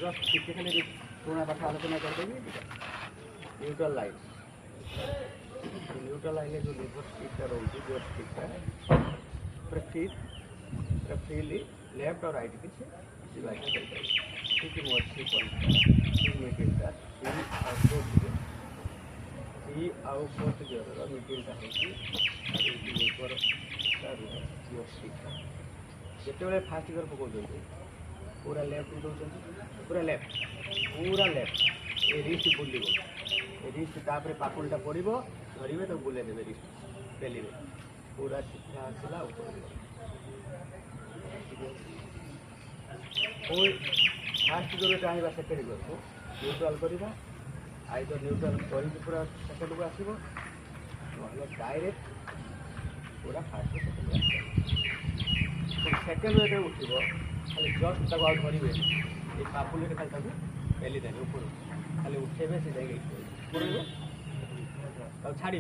Just ଟିକେ ଖାଲି ପୁରୁଣା ପାଠ ଆଲୋଚନା କରିଦେବି। ନ୍ୟୁଟ୍ରାଲ୍ ଲାଇନ୍, ନ୍ୟୁଟ୍ରାଲ୍ ଲାଇନ୍ରେ ଯେଉଁ ଲିଭର ଷ୍ଟିକ୍ଟା ରହୁଛି, ଯେଉଁ ଷ୍ଟିକ୍ଟା ପୁରା ଫ୍ରିଲି ଲେଫ୍ଟ ଆଉ ରାଇଟ୍ କିଛି ଯିବା ଆସିବା କରିପାରିବ। ଠିକ୍ ମଝି ପଏଣ୍ଟଟା ମିଡ଼ିଲ୍ଟା ଥ୍ରୀ ଆଉ ଫୋର୍ଥ ଗିୟରର ମିଡ଼ିଲ୍ଟା ହେଉଛି ଲିଭରଟା ରୁହେ ୟୋର ଷ୍ଟିକ୍ଟା। ଯେତେବେଳେ ଫାର୍ଷ୍ଟ ଗିୟର ପକାଉଛନ୍ତି पूरा लेफ्ट दौरान पूरा लेफ्ट ए रिस्ट बुलिब ए रिस्ट तापर पाकुलटा पड़ो धरवे तो बुले देवे रिस्ट पेलिवे पूरा सीधा आसला फास्ट गियर चाहवा सेकेंड गियर को न्यूट्राल करवा आइदर न्यूट्राल कर पूरा सेकेंड को आसो ना डायरेक्ट पूरा फास्ट सेकेंड वे उठब खाली जस्ट तक आउट करेंगे ये पापुले खाली तक पेली देने ऊपर खाली उठेबे से पड़े छाड़े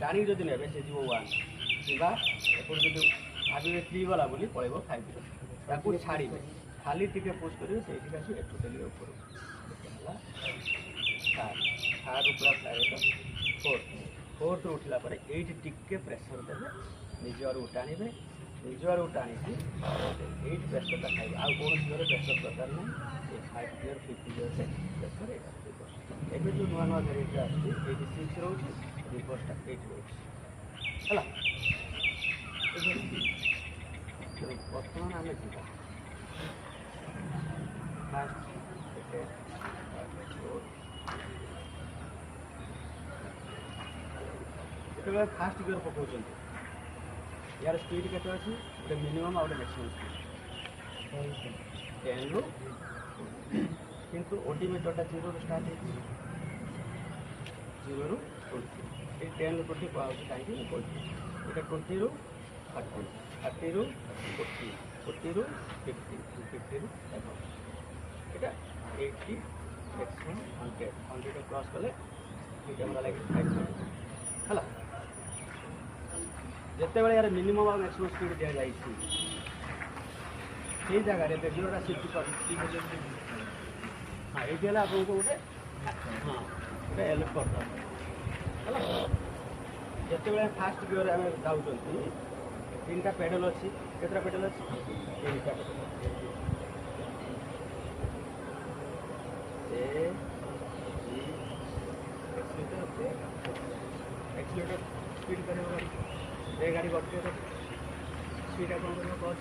टाणी जदि ने से जीव वन कि जो भावे थ्री गला बोली पड़े फाइव ताकू छाड़े खाली टी पुश करेंगे से एठू पेलिए ऊपर थार्ड पूरा फ्लाइट फोर्थ उठला ये टिके प्रेसर देवे निज आड़ टाणिबे निज आड़ टाणिकी एट प्रेसरटा खाइबे आउ कौन गियर प्रेसर दरकार ना ये 5 गियर 50 गियर से प्रेसर एवं जो नुआ नुआ वेरिएंट आसुच्छी 86 रोचे रिवर्सटा 8 रोचे है बर्तमान आम जा फास्ट जो फास्ट गियर पकाउछन यार स्पीड के गोटे मिनिमम और मैक्सिमम स्पीड 10 रु किंतु ओडोमीटरटा 0 रु स्टार्ट है 0 रु 20 10 रु 20 कहीं ये 20 रु 30 30 रु 40 40 रु 50 50 रु 70 ये 80 मैक्सिमम 100 100 क्रॉस कले कैमेरा लगे 5 है जिते बड़े यार मिनिमम और मैक्सिमम स्पीड दि जाए जगह रेडियोटा सिफ्ट कर हाँ ये आपको गोटे हाँ गोटे एल कर जिते बड़े फास्ट गियर आम जाऊँ 3टा पेडल अच्छी केतटा पेडल अच्छी 3टा पेडल एक्सीलेटर स्पीड करेगा गाड़ी बढ़ते स्पीड कौन कर